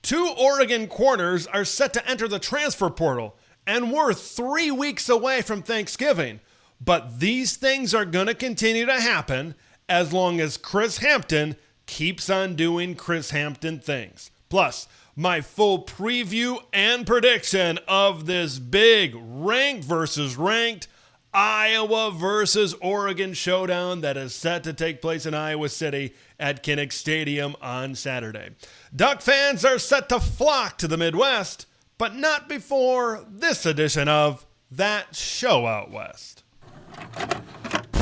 Two Oregon corners are set to enter the transfer portal, and we're 3 weeks away from Thanksgiving. But these things are going to continue to happen as long as Chris Hampton keeps on doing Chris Hampton things. Plus, my full preview and prediction of this big ranked versus ranked Iowa versus Oregon showdown that is set to take place in Iowa City at Kinnick Stadium on Saturday. Duck fans are set to flock to the Midwest, but not before this edition of That Show Out West.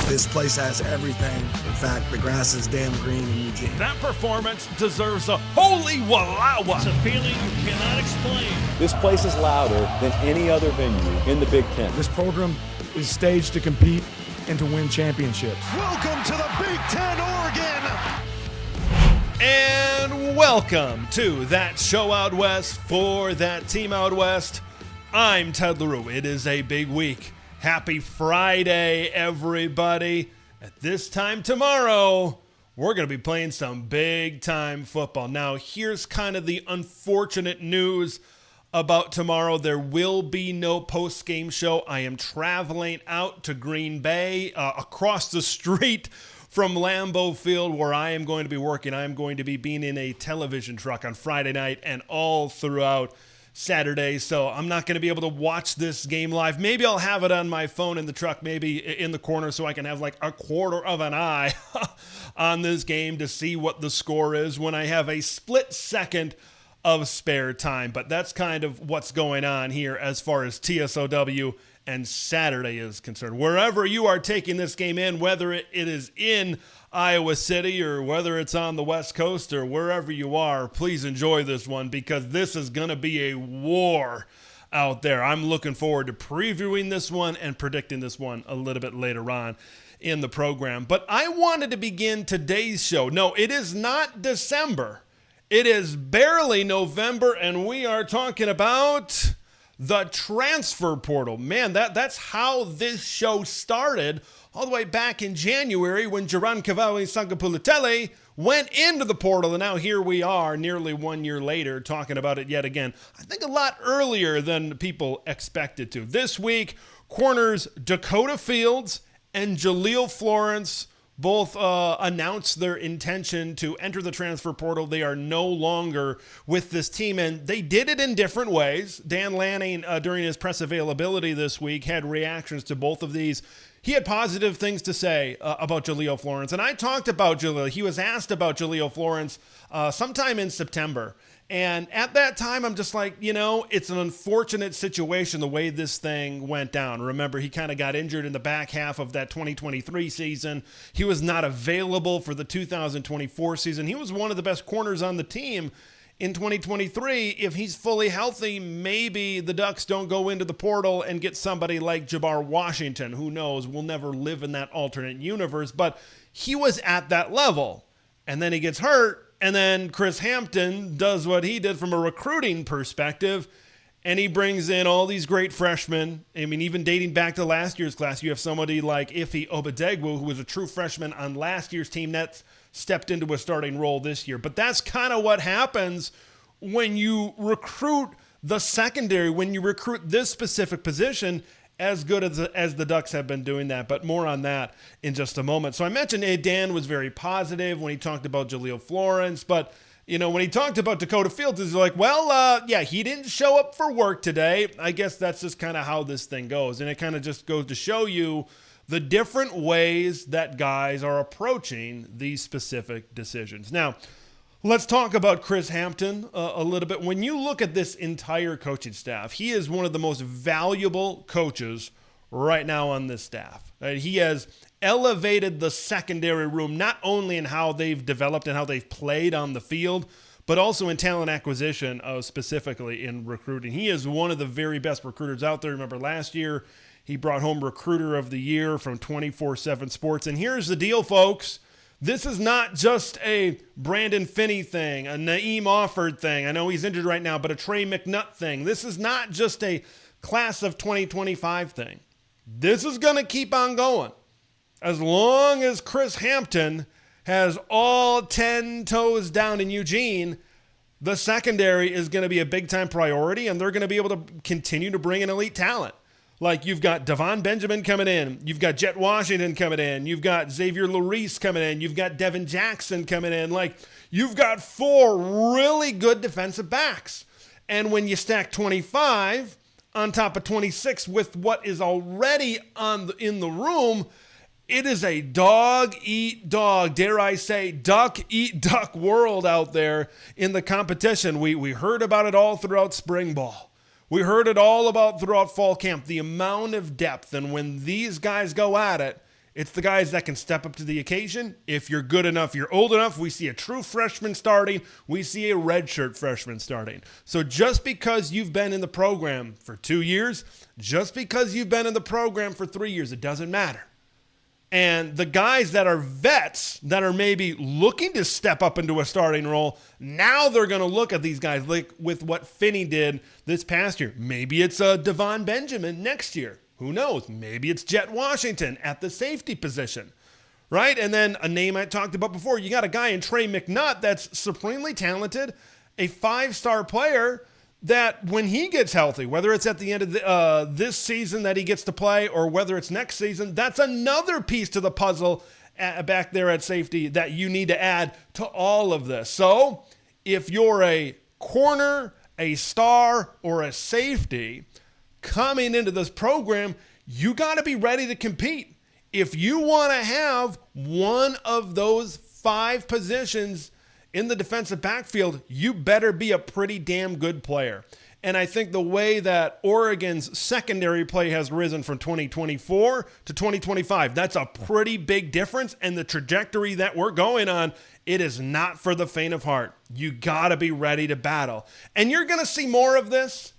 This place has everything. In fact, the grass is damn green in Eugene. That performance deserves a holy wallawa. It's a feeling you cannot explain. This place is louder than any other venue in the Big Ten. This program is staged to compete and to win championships. Welcome to the Big Ten, Oregon! And welcome to That Show Out West for That Team Out West. I'm Ted LaRue. It is a big week. Happy Friday, everybody. At this time tomorrow, we're going to be playing some big-time football. Now, here's kind of the unfortunate news about tomorrow. There will be no post-game show. I am traveling out to Green Bay, across the street from Lambeau Field, where I am going to be working. I am going to be being in a television truck on Friday night and all throughout Saturday, so I'm not going to be able to watch this game live. Maybe I'll have it on my phone in the truck, maybe in the corner, so I can have like a quarter of an eye on this game to see what the score is when I have a split second of spare time. But that's kind of what's going on here as far as TSOW and Saturday is concerned. Wherever you are taking this game in, whether it is in Iowa City or whether it's on the West Coast or wherever you are, please enjoy this one because this is going to be a war out there. I'm looking forward to previewing this one and predicting this one a little bit later on in the program. But I wanted to begin today's show. No, it is not December. It is barely November, and we are talking about the transfer portal. Man, that's how this show started all the way back in January when Jaran Cavalli Sangapulatele went into the portal, and now here we are nearly 1 year later talking about it yet again. I think a lot earlier than people expected to. This week, corners Dakota Fields and Jaleel Florence both announced their intention to enter the transfer portal. They are no longer with this team, and they did it in different ways. Dan Lanning, during his press availability this week, had reactions to both of these. He had positive things to say about Jaleel Florence, and I talked about Jaleel. He was asked about Jaleel Florence sometime in September, and at that time, I'm just like, it's an unfortunate situation the way this thing went down. Remember, he kind of got injured in the back half of that 2023 season. He was not available for the 2024 season. He was one of the best corners on the team in 2023. If he's fully healthy, maybe the Ducks don't go into the portal and get somebody like Jabbar Washington. Who knows? We'll never live in that alternate universe. But he was at that level. And then he gets hurt. And then Chris Hampton does what he did from a recruiting perspective. And he brings in all these great freshmen. I mean, even dating back to last year's class, you have somebody like Ife Obadegwu, who was a true freshman on last year's team that's stepped into a starting role this year. But that's kind of what happens when you recruit the secondary, when you recruit this specific position, as good as the Ducks have been doing that. But more on that in just a moment. So I mentioned Dan was very positive when he talked about Jaleel Florence, but when he talked about Dakota Fields, he's like, he didn't show up for work today. I guess that's just kind of how this thing goes. And it kind of just goes to show you the different ways that guys are approaching these specific decisions. Now, let's talk about Chris Hampton a little bit. When you look at this entire coaching staff, he is one of the most valuable coaches right now on this staff. He has elevated the secondary room, not only in how they've developed and how they've played on the field, but also in talent acquisition, specifically in recruiting. He is one of the very best recruiters out there. Remember last year, he brought home Recruiter of the Year from 24/7 Sports. And here's the deal, folks. This is not just a Brandon Finney thing, a Naeem Offord thing. I know he's injured right now, but a Trey McNutt thing. This is not just a class of 2025 thing. This is going to keep on going. As long as Chris Hampton has all 10 toes down in Eugene, the secondary is going to be a big-time priority, and they're going to be able to continue to bring in elite talent. Like, you've got Devon Benjamin coming in. You've got Jet Washington coming in. You've got Xavier Larice coming in. You've got Devin Jackson coming in. Like, you've got 4 really good defensive backs. And when you stack 25 on top of 26 with what is already in the room, it is a dog-eat-dog, dare I say, duck-eat-duck world out there in the competition. We heard about it all throughout spring ball. We heard it all about throughout fall camp, the amount of depth. And when these guys go at it, it's the guys that can step up to the occasion. If you're good enough, you're old enough, we see a true freshman starting. We see a redshirt freshman starting. So just because you've been in the program for 2 years, just because you've been in the program for 3 years, it doesn't matter. And the guys that are vets that are maybe looking to step up into a starting role, now they're going to look at these guys like with what Finney did this past year. Maybe it's a Devon Benjamin next year. Who knows? Maybe it's Jet Washington at the safety position, right? And then a name I talked about before, you got a guy in Trey McNutt that's supremely talented, a 5-star player that when he gets healthy, whether it's at the end of this season that he gets to play or whether it's next season, that's another piece to the puzzle back there at safety that you need to add to all of this. So if you're a corner, a star, or a safety coming into this program, you got to be ready to compete. If you want to have one of those 5 positions in the defensive backfield, you better be a pretty damn good player. And I think the way that Oregon's secondary play has risen from 2024 to 2025, that's a pretty big difference. And the trajectory that we're going on, it is not for the faint of heart. You got to be ready to battle. And you're going to see more of this.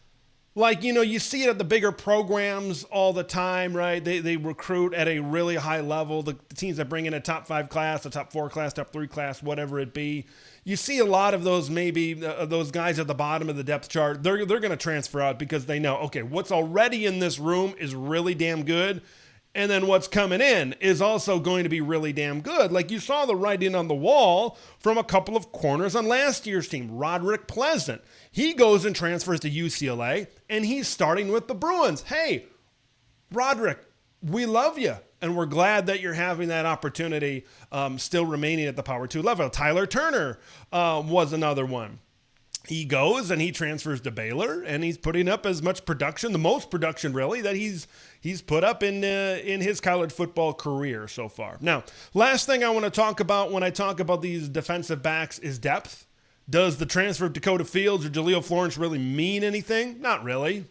Like, you see it at the bigger programs all the time, right? They recruit at a really high level. The teams that bring in a top 5 class, a top 4 class, top 3 class, whatever it be. You see a lot of those those guys at the bottom of the depth chart. They're going to transfer out because they know, okay, what's already in this room is really damn good. And then what's coming in is also going to be really damn good. Like you saw the writing on the wall from a couple of corners on last year's team. Roderick Pleasant. He goes and transfers to UCLA, and he's starting with the Bruins. Hey, Roderick, we love you, and we're glad that you're having that opportunity still remaining at the Power 2 level. Tyler Turner was another one. He goes and he transfers to Baylor, and he's putting up as much production, the most production really, that he's put up in his college football career so far. Now, last thing I want to talk about when I talk about these defensive backs is depth. Does the transfer of Dakota Fields or Jaleel Florence really mean anything? Not really.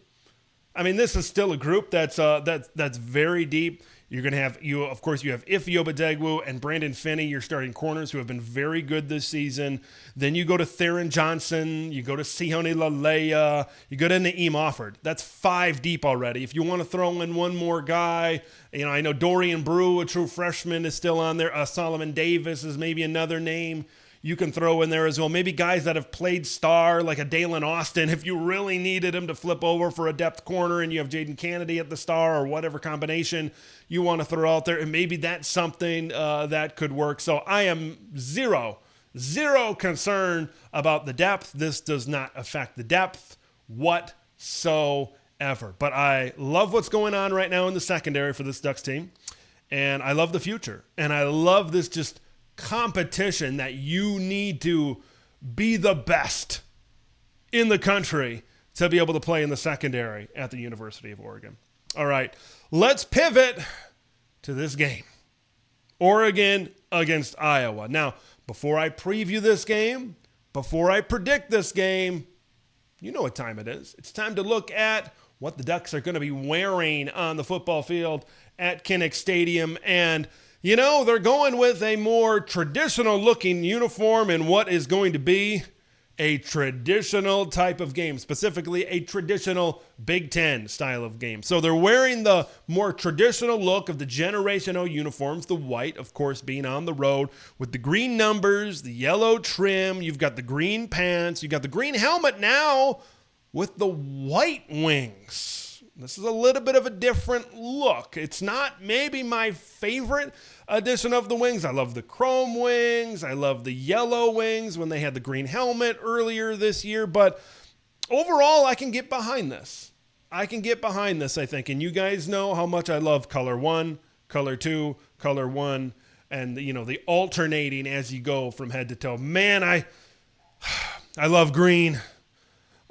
I mean, this is still a group that's very deep. You're going to have, of course, you have Ife Obadegwu and Brandon Finney, your starting corners, who have been very good this season. Then you go to Theron Johnson, you go to Sione Lalea, you go to Naeem Offord. That's 5 deep already. If you want to throw in one more guy, I know Dorian Brew, a true freshman, is still on there. Solomon Davis is maybe another name you can throw in there as well. Maybe guys that have played star, like a Dalen Austin, if you really needed him to flip over for a depth corner and you have Jaden Kennedy at the star or whatever combination you want to throw out there. And maybe that's something that could work. So I am zero concern about the depth. This does not affect the depth whatsoever. But I love what's going on right now in the secondary for this Ducks team. And I love the future. And I love this just competition that you need to be the best in the country to be able to play in the secondary at the University of Oregon. All right, let's pivot to this game. Oregon against Iowa. Now, before I preview this game, before I predict this game, you know what time it is. It's time to look at what the Ducks are going to be wearing on the football field at Kinnick Stadium. And they're going with a more traditional-looking uniform in what is going to be a traditional type of game, specifically a traditional Big Ten style of game. So they're wearing the more traditional look of the Generation O uniforms, the white, of course, being on the road, with the green numbers, the yellow trim, you've got the green pants, you've got the green helmet now with the white wings. This is a little bit of a different look. It's not maybe my favorite edition of the wings. I love the chrome wings. I love the yellow wings when they had the green helmet earlier this year. But overall, I can get behind this. I think. And you guys know how much I love color 1, color 2, color 1, and the alternating as you go from head to toe. Man, I love green.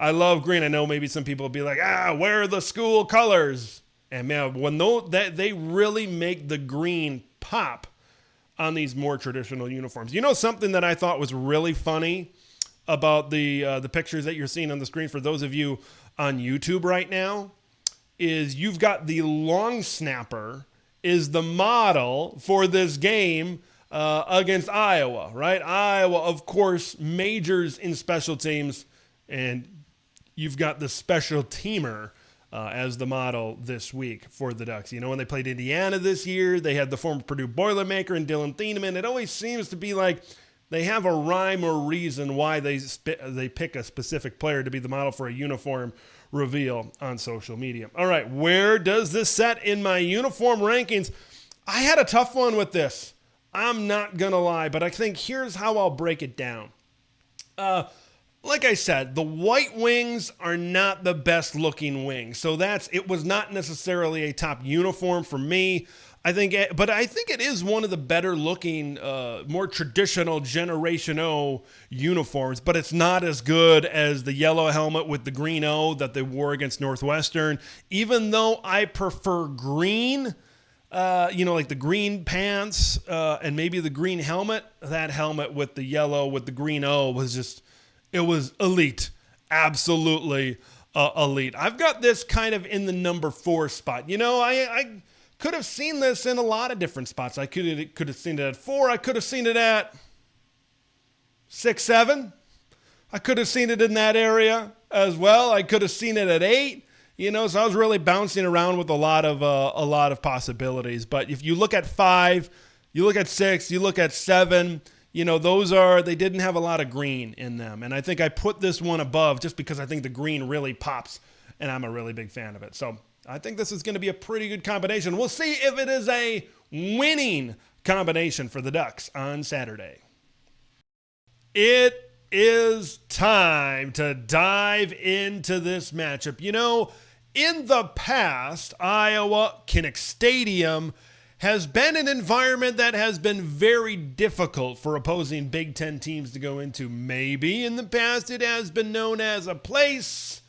I love green. I know maybe some people will be like, where are the school colors? And man, when they really make the green pop on these more traditional uniforms. Something that I thought was really funny about the pictures that you're seeing on the screen for those of you on YouTube right now is you've got the long snapper is the model for this game against Iowa, right? Iowa, of course, majors in special teams, and you've got the special teamer as the model this week for the Ducks. When they played Indiana this year, they had the former Purdue Boilermaker and Dylan Thieneman. It always seems to be like they have a rhyme or reason why they pick a specific player to be the model for a uniform reveal on social media. All right, where does this set in my uniform rankings? I had a tough one with this. I'm not going to lie, but I think here's how I'll break it down. Like I said, the white wings are not the best looking wings. So it was not necessarily a top uniform for me. But I think it is one of the better looking, more traditional Generation O uniforms, but it's not as good as the yellow helmet with the green O that they wore against Northwestern. Even though I prefer green, like the green pants and maybe the green helmet, that helmet with the yellow with the green O it was elite. Absolutely elite. I've got this kind of in the number 4 spot. I could have seen this in a lot of different spots. I could have seen it at 4. I could have seen it at 6, 7. I could have seen it in that area as well. I could have seen it at 8. So I was really bouncing around with a lot of possibilities. But if you look at 5, you look at 6, you look at 7, they didn't have a lot of green in them. And I think I put this one above just because I think the green really pops, and I'm a really big fan of it. So I think this is going to be a pretty good combination. We'll see if it is a winning combination for the Ducks on Saturday. It is time to dive into this matchup. In the past, Iowa Kinnick Stadium has been an environment that has been very difficult for opposing Big Ten teams to go into. Maybe in the past it has been known as a place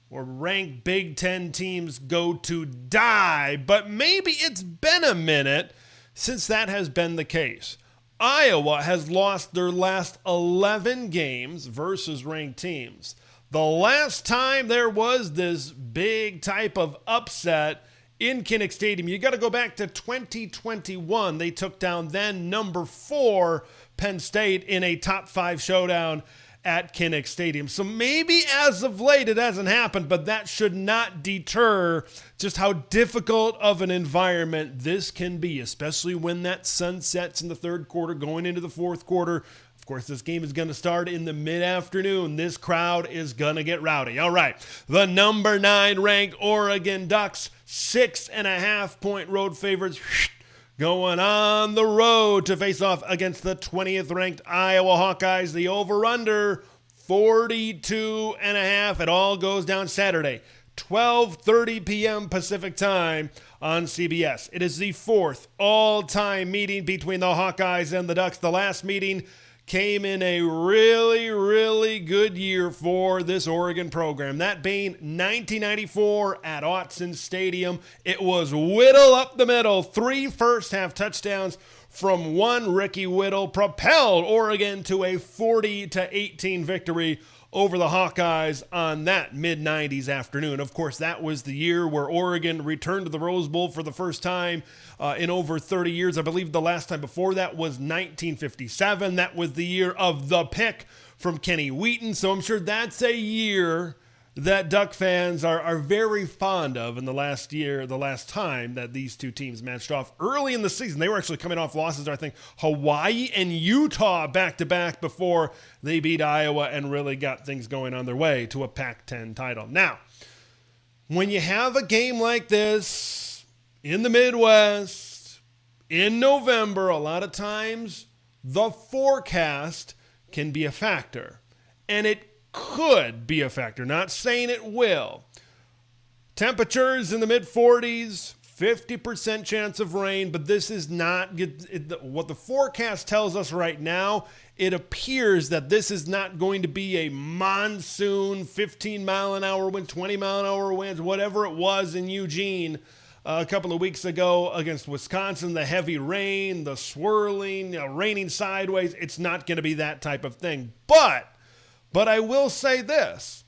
where ranked Big Ten teams go to die, but maybe it's been a minute since that has been the case. Iowa has lost their last 11 games versus ranked teams. The last time there was this big type of upset in Kinnick Stadium, you got to go back to 2021. They took down then number 4 Penn State in a top 5 showdown at Kinnick Stadium. So maybe as of late it hasn't happened, but that should not deter just how difficult of an environment this can be, especially when that sun sets in the third quarter going into the fourth quarter. Of course, this game is going to start in the mid-afternoon. This crowd is going to get rowdy. All right, the number 9 ranked Oregon Ducks, 6.5-point road favorites, going on the road to face off against the 20th ranked Iowa Hawkeyes. The over-under, 42.5. It all goes down Saturday, 12:30 p.m. Pacific time on CBS. It is the 4th all-time meeting between the Hawkeyes and the Ducks. The last meeting came in a really, really good year for this Oregon program. That being 1994 at Autzen Stadium. It was Whittle up the middle. 3 first-half touchdowns from one Ricky Whittle propelled Oregon to a 40-18 victory over the Hawkeyes on that mid-90s afternoon. Of course, that was the year where Oregon returned to the Rose Bowl for the first time in over 30 years. I believe the last time before that was 1957. That was the year of the pick from Kenny Wheaton. So I'm sure that's a year that Duck fans are very fond of in the last time that these two teams matched off early in the season. They were actually coming off losses, I think, Hawaii and Utah back-to-back before they beat Iowa and really got things going on their way to a Pac-10 title. Now, when you have a game like this in the Midwest in November, a lot of times the forecast can be a factor. And it could be a factor, not saying it will. Temperatures in the mid-40s, 50% chance of rain, but this is not what the forecast tells us right now. It appears that this is not going to be a monsoon, 15-mile-an-hour wind, 20-mile-an-hour winds, whatever it was in Eugene a couple of weeks ago against Wisconsin, the heavy rain, the swirling, raining sideways. It's not going to be that type of thing. But I will say this.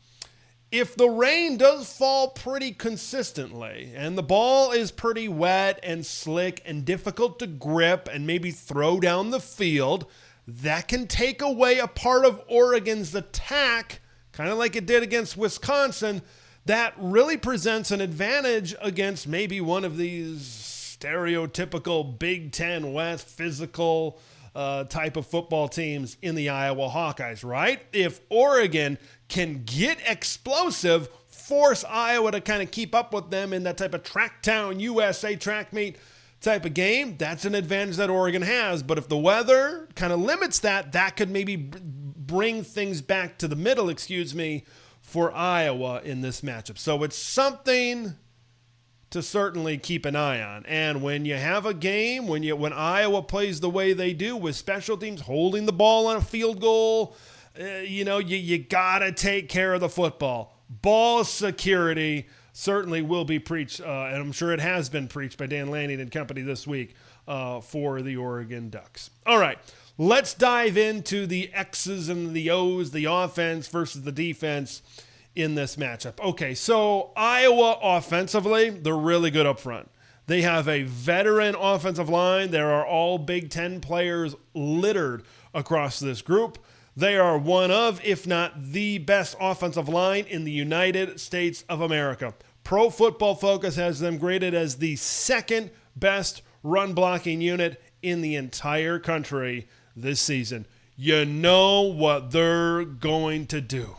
If the rain does fall pretty consistently and the ball is pretty wet and slick and difficult to grip and maybe throw down the field, that can take away a part of Oregon's attack, kind of like it did against Wisconsin. That really presents an advantage against maybe one of these stereotypical Big Ten West physical type of football teams in the Iowa Hawkeyes, right? If Oregon can get explosive, force Iowa to kind of keep up with them in that type of Tracktown USA track meet type of game, that's an advantage that Oregon has. But if the weather kind of limits that, that could maybe bring things back to the middle, for Iowa in this matchup. So it's something to certainly keep an eye on. And when you have a game, when Iowa plays the way they do with special teams, holding the ball on a field goal, you got to take care of the football. Ball security certainly will be preached, and I'm sure it has been preached by Dan Lanning and company this week for the Oregon Ducks. All right, let's dive into the X's and the O's, the offense versus the defense in this matchup. Okay, so Iowa offensively, they're really good up front. They have a veteran offensive line. There are all Big Ten players littered across this group. They are one of, if not the best offensive line in the United States of America. Pro Football Focus has them graded as the second best run blocking unit in the entire country this season. You know what they're going to do.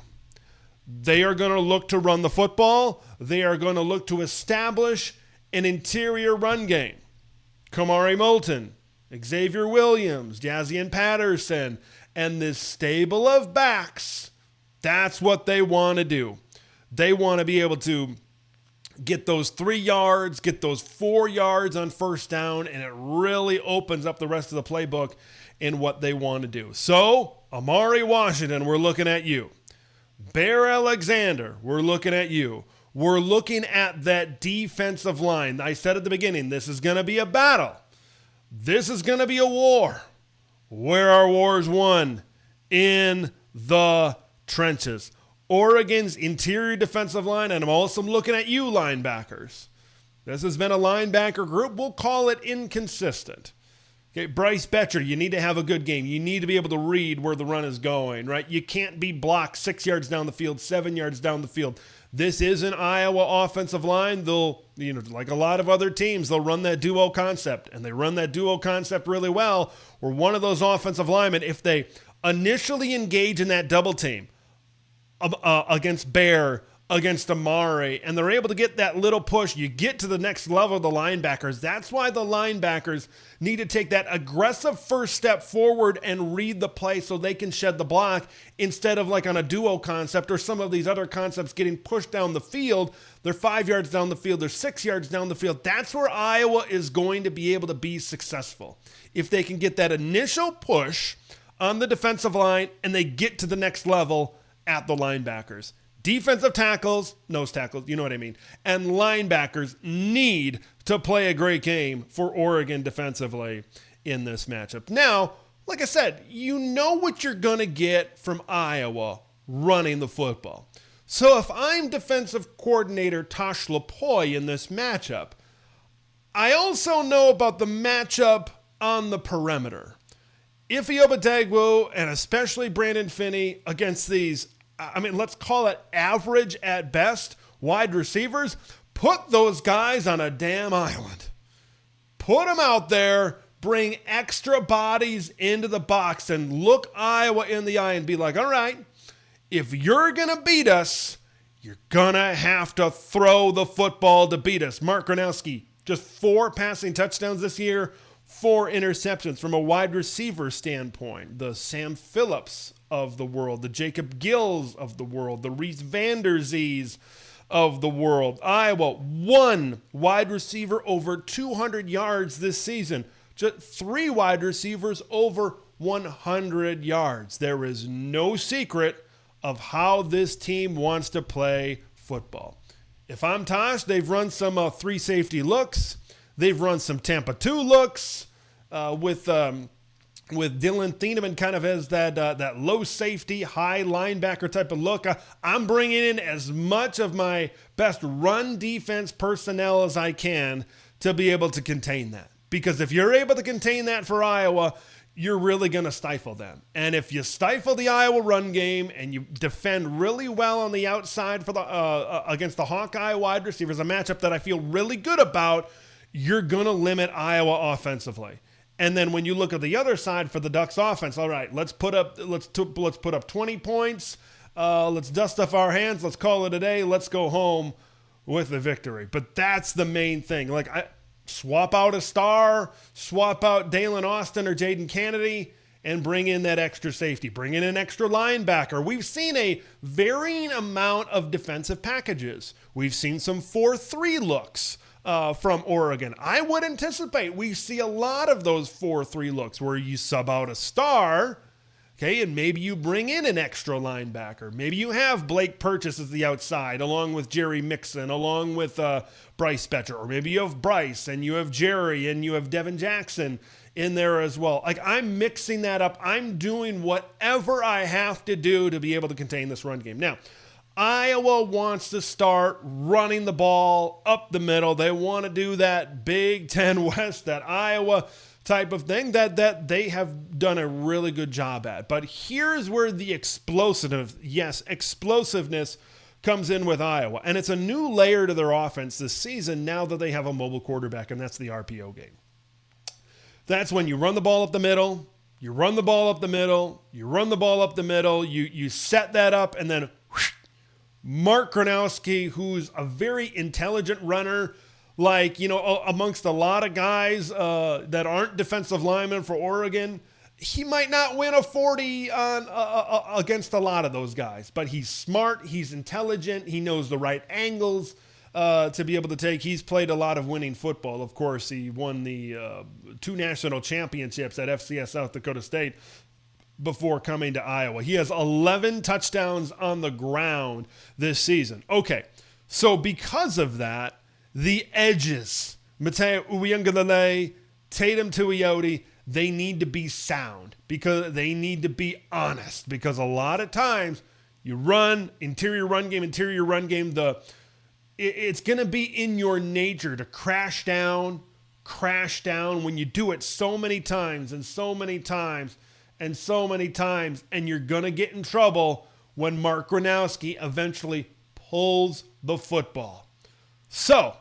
They are going to look to run the football. They are going to look to establish an interior run game. Kamari Moulton, Xavier Williams, Jazian Patterson, and this stable of backs, that's what they want to do. They want to be able to get those 3 yards, get those 4 yards on first down, and it really opens up the rest of the playbook in what they want to do. So, Amari Washington, we're looking at you. Bear Alexander, we're looking at you. We're looking at that defensive line. I said at the beginning, this is going to be a battle. This is going to be a war. Where are wars won? In the trenches. Oregon's interior defensive line, and I'm also looking at you linebackers. This has been a linebacker group. We'll call it inconsistent. Okay, Bryce Betcher, you need to have a good game. You need to be able to read where the run is going, right? You can't be blocked 6 yards down the field, 7 yards down the field. This is an Iowa offensive line. They'll, like a lot of other teams, they'll run that duo concept, and they run that duo concept really well, where one of those offensive linemen, if they initially engage in that double team against Bear, against Amari, and they're able to get that little push, you get to the next level of the linebackers. That's why the linebackers need to take that aggressive first step forward and read the play so they can shed the block instead of like on a duo concept or some of these other concepts getting pushed down the field. They're 5 yards down the field. They're 6 yards down the field. That's where Iowa is going to be able to be successful. If they can get that initial push on the defensive line and they get to the next level at the linebackers. Defensive tackles, nose tackles, you know what I mean, and linebackers need to play a great game for Oregon defensively in this matchup. Now, like I said, you know what you're going to get from Iowa running the football. So if I'm defensive coordinator Tosh Lupoi in this matchup, I also know about the matchup on the perimeter. Ife Obadegwu and especially Brandon Finney against these, let's call it average at best wide receivers. Put those guys on a damn island. Put them out there, bring extra bodies into the box, and look Iowa in the eye and be like, all right, if you're going to beat us, you're going to have to throw the football to beat us. Mark Gronowski, just 4 passing touchdowns this year, 4 interceptions. From a wide receiver standpoint, the Sam Phillips of the world, the Jacob Gills of the world, the Reese Vanderzees of the world. Iowa, 1 wide receiver over 200 yards this season. Just 3 wide receivers over 100 yards. There is no secret of how this team wants to play football. If I'm Tosh, they've run some 3 safety looks. They've run some Tampa 2 looks with Dylan Thieneman kind of as that low safety, high linebacker type of look. I'm bringing in as much of my best run defense personnel as I can to be able to contain that. Because if you're able to contain that for Iowa, you're really going to stifle them. And if you stifle the Iowa run game and you defend really well on the outside for the against the Hawkeye wide receivers, a matchup that I feel really good about, you're going to limit Iowa offensively. And then when you look at the other side for the Ducks offense, all right, let's put up 20 points. Let's dust off our hands. Let's call it a day. Let's go home with the victory. But that's the main thing. Swap out a star, swap out Dalen Austin or Jaden Kennedy, and bring in that extra safety. Bring in an extra linebacker. We've seen a varying amount of defensive packages. We've seen some 4-3 looks from Oregon. I would anticipate we see a lot of those 4-3 looks where you sub out a star, okay, and maybe you bring in an extra linebacker. Maybe you have Blake Purchase as the outside, along with Jerry Mixon, along with Bryce Betcher. Or maybe you have Bryce, and you have Jerry, and you have Devin Jackson in there as well. I'm mixing that up. I'm doing whatever I have to do to be able to contain this run game. Now, Iowa wants to start running the ball up the middle. They want to do that Big Ten West, that Iowa type of thing that they have done a really good job at. But here's where the explosiveness comes in with Iowa. And it's a new layer to their offense this season now that they have a mobile quarterback, and that's the RPO game. That's when you run the ball up the middle, you run the ball up the middle, you run the ball up the middle, you set that up, and then whoosh, Mark Gronowski, who's a very intelligent runner, amongst a lot of guys that aren't defensive linemen for Oregon, he might not win a 40 against a lot of those guys, but he's smart, he's intelligent, he knows the right angles to be able to take. He's played a lot of winning football. Of course, he won the 2 national championships at FCS South Dakota State before coming to Iowa. He has 11 touchdowns on the ground this season. Okay, so because of that, the edges, Matayo Uiagalelei, Tatum Tuioti, they need to be sound because they need to be honest, because a lot of times you run interior run game, it's going to be in your nature to crash down when you do it so many times, and you're going to get in trouble when Mark Gronowski eventually pulls the football. So,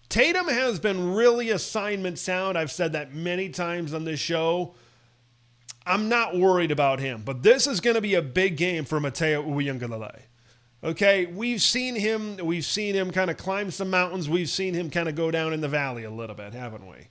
Tatum has been really assignment sound. I've said that many times on this show. I'm not worried about him, but this is going to be a big game for Matayo Uiagalelei. Okay, we've seen him kind of climb some mountains. We've seen him kind of go down in the valley a little bit, haven't we?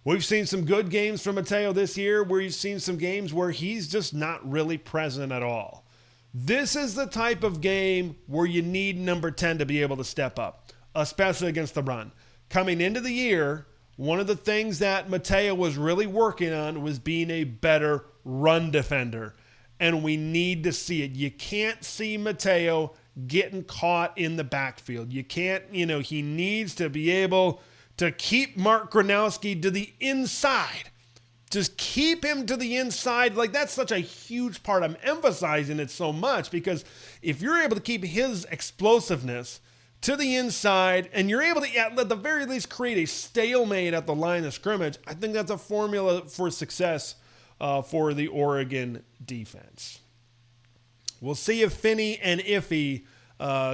We've seen some good games from Matayo this year. We've seen some games where he's just not really present at all. This is the type of game where you need number 10 to be able to step up, especially against the run. Coming into the year, one of the things that Matayo was really working on was being a better run defender, and we need to see it. You can't see Matayo getting caught in the backfield. You can't, he needs to be able to keep Mark Gronowski to the inside. Just keep him to the inside. That's such a huge part. I'm emphasizing it so much because if you're able to keep his explosiveness to the inside and you're able to, at the very least, create a stalemate at the line of scrimmage, I think that's a formula for success for the Oregon defense. We'll see if Finney and Iffy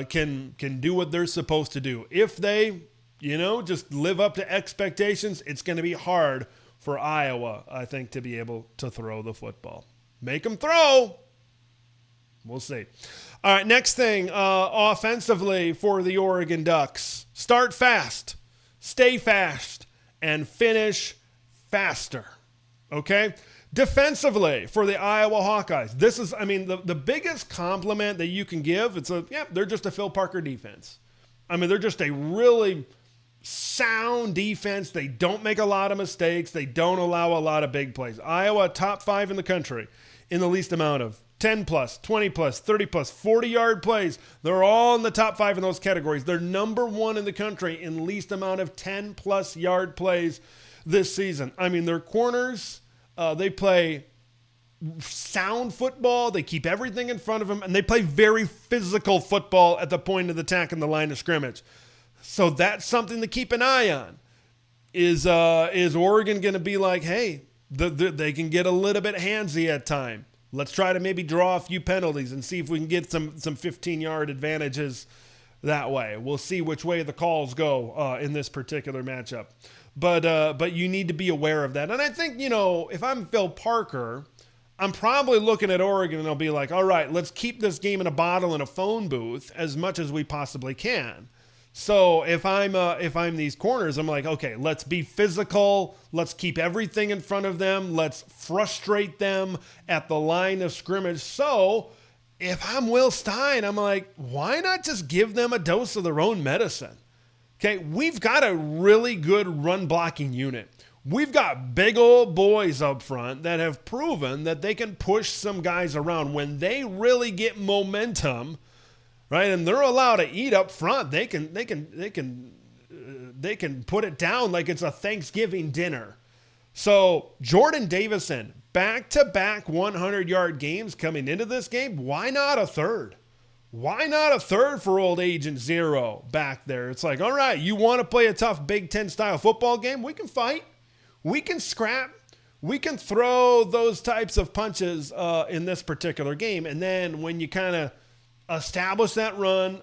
can do what they're supposed to do. If they, just live up to expectations, it's going to be hard for Iowa, I think, to be able to throw the football. Make them throw. We'll see. All right, next thing, offensively for the Oregon Ducks. Start fast, stay fast, and finish faster. Okay? Defensively for the Iowa Hawkeyes. This is, the biggest compliment that you can give, they're just a Phil Parker defense. They're just a really sound defense. They don't make a lot of mistakes. They don't allow a lot of big plays. Iowa, top 5 in the country in the least amount of 10 plus, 20 plus, 30 plus, 40-yard plays. They're all in the top 5 in those categories. They're number 1 in the country in least amount of 10-plus yard plays this season. Their corners, they play sound football. They keep everything in front of them, and they play very physical football at the point of attack and the line of scrimmage. So that's something to keep an eye on. Is Oregon going to be like, hey, they can get a little bit handsy at time. Let's try to maybe draw a few penalties and see if we can get some 15-yard advantages that way. We'll see which way the calls go in this particular matchup. But you need to be aware of that. And I think, if I'm Phil Parker, I'm probably looking at Oregon and I'll be like, all right, let's keep this game in a bottle in a phone booth as much as we possibly can. So if I'm these corners, I'm like, okay, let's be physical. Let's keep everything in front of them. Let's frustrate them at the line of scrimmage. So if I'm Will Stein, I'm like, why not just give them a dose of their own medicine? Okay, we've got a really good run blocking unit. We've got big old boys up front that have proven that they can push some guys around when they really get momentum. Right, and they're allowed to eat up front. They can put it down like it's a Thanksgiving dinner. So Jordan Davison, back-to-back 100-yard games coming into this game. Why not a third? Why not a third for old Agent Zero back there? It's like, all right, you want to play a tough Big Ten-style football game? We can fight. We can scrap. We can throw those types of punches in this particular game. And then when you kind of establish that run,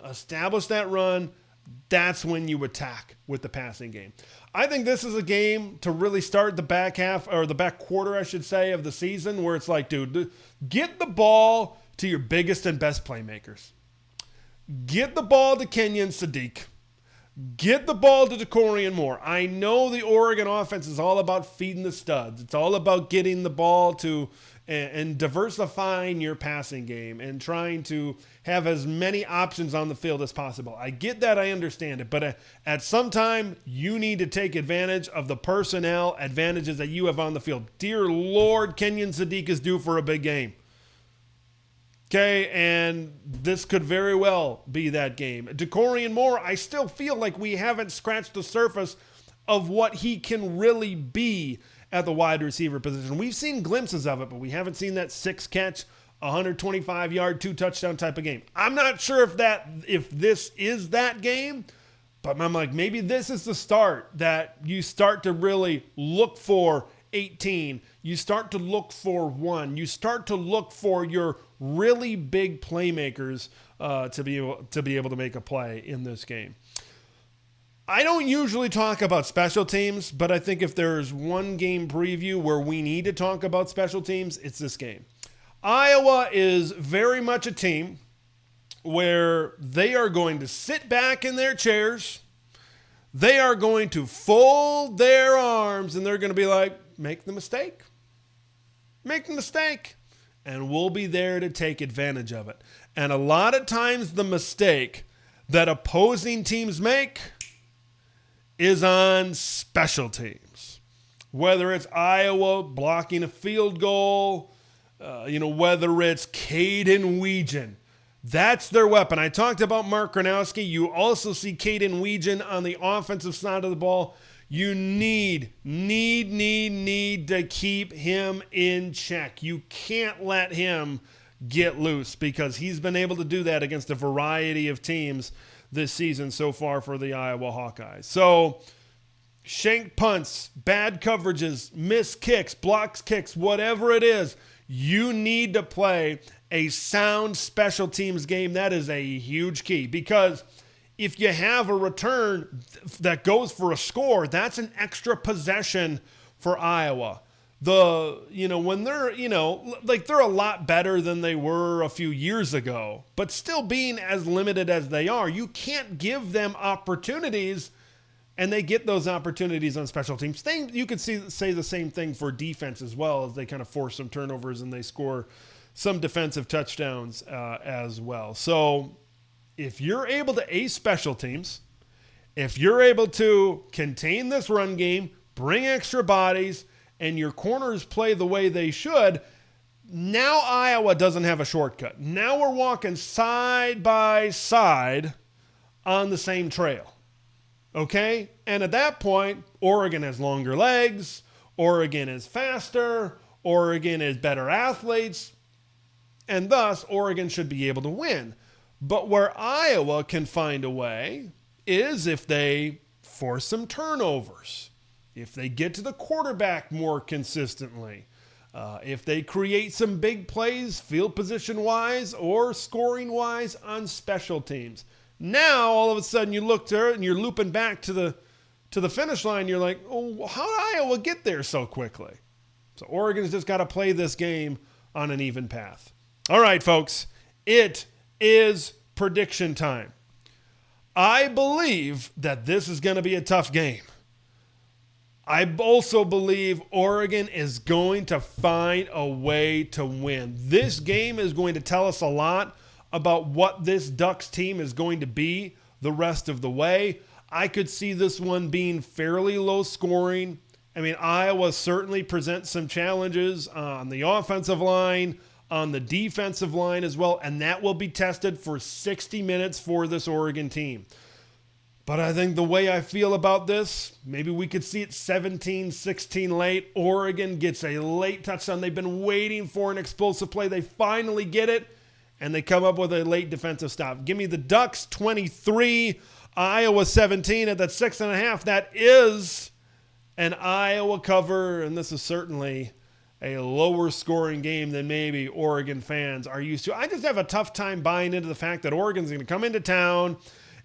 that's when you attack with the passing game. I think this is a game to really start the back half, or the back quarter, I should say, of the season, where it's like, dude, get the ball to your biggest and best playmakers. Get the ball to Kenyon Sadiq. Get the ball to Decorian Moore. I know the Oregon offense is all about feeding the studs. It's all about getting the ball to and diversifying your passing game and trying to have as many options on the field as possible. I get that. I understand it. But at some time, you need to take advantage of the personnel advantages that you have on the field. Dear Lord, Kenyon Sadiq is due for a big game. Okay, and this could very well be that game. Decorian Moore, I still feel like we haven't scratched the surface of what he can really be at the wide receiver position. We've seen glimpses of it, but we haven't seen that 6-catch, 125-yard, 2-touchdown type of game. I'm not sure if this is that game, but I'm like, maybe this is the start that you start to really look for 18. You start to look for 1. You start to look for your really big playmakers to be able to make a play in this game. I don't usually talk about special teams, but I think if there's one game preview where we need to talk about special teams, it's this game. Iowa is very much a team where they are going to sit back in their chairs. They are going to fold their arms, and they're going to be like, make the mistake. Make the mistake. And we'll be there to take advantage of it. And a lot of times the mistake that opposing teams make is on special teams. Whether it's Iowa blocking a field goal, whether it's Caden Weegan. That's their weapon. I talked about Mark Gronowski. You also see Caden Weegan on the offensive side of the ball. You need to keep him in check. You can't let him get loose because he's been able to do that against a variety of teams this season so far for the Iowa Hawkeyes. So, shank punts, bad coverages, missed kicks, blocks kicks, whatever it is, you need to play a sound special teams game. That is a huge key because if you have a return that goes for a score, that's an extra possession for Iowa. when they're, like they're a lot better than they were a few years ago, but still being as limited as they are, you can't give them opportunities, and they get those opportunities on special teams. You could say the same thing for defense as well, as they kind of force some turnovers and they score some defensive touchdowns as well. So if you're able to ace special teams, if you're able to contain this run game, bring extra bodies, and your corners play the way they should, now Iowa doesn't have a shortcut. Now we're walking side by side on the same trail. Okay? And at that point, Oregon has longer legs, Oregon is faster, Oregon is better athletes, and thus Oregon should be able to win. But where Iowa can find a way is if they force some turnovers, if they get to the quarterback more consistently, if they create some big plays field position-wise or scoring-wise on special teams. Now, all of a sudden, you look there and you're looping back to the finish line. You're like, oh, how did Iowa get there so quickly? So Oregon's just got to play this game on an even path. All right, folks, it is prediction time. I believe that this is going to be a tough game. I also believe Oregon is going to find a way to win. This game is going to tell us a lot about what this Ducks team is going to be the rest of the way. I could see this one being fairly low scoring. I mean, Iowa certainly presents some challenges on the offensive line, on the defensive line as well, and that will be tested for 60 minutes for this Oregon team. But I think the way I feel about this, maybe we could see it 17-16 late. Oregon gets a late touchdown. They've been waiting for an explosive play. They finally get it, and they come up with a late defensive stop. Give me the Ducks 23, Iowa 17 at that 6.5. That is an Iowa cover, and this is certainly a lower scoring game than maybe Oregon fans are used to. I just have a tough time buying into the fact that Oregon's going to come into town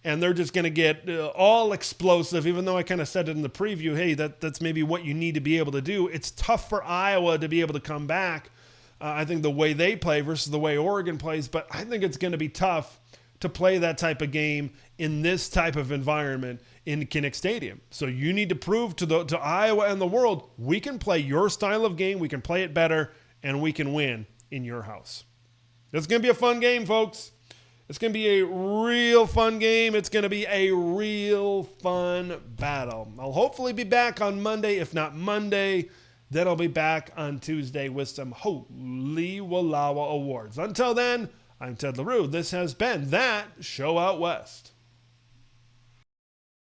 and they're just going to get all explosive, even though I kind of said it in the preview, hey, that's maybe what you need to be able to do. It's tough for Iowa to be able to come back, I think, the way they play versus the way Oregon plays, but I think it's going to be tough to play that type of game in this type of environment in Kinnick Stadium. So you need to prove to Iowa and the world, we can play your style of game, we can play it better, and we can win in your house. It's going to be a fun game, folks. It's going to be a real fun game. It's going to be a real fun battle. I'll hopefully be back on Monday. If not Monday, then I'll be back on Tuesday with some Holy Walawa Awards. Until then, I'm Ted LaRue. This has been That Show Out West.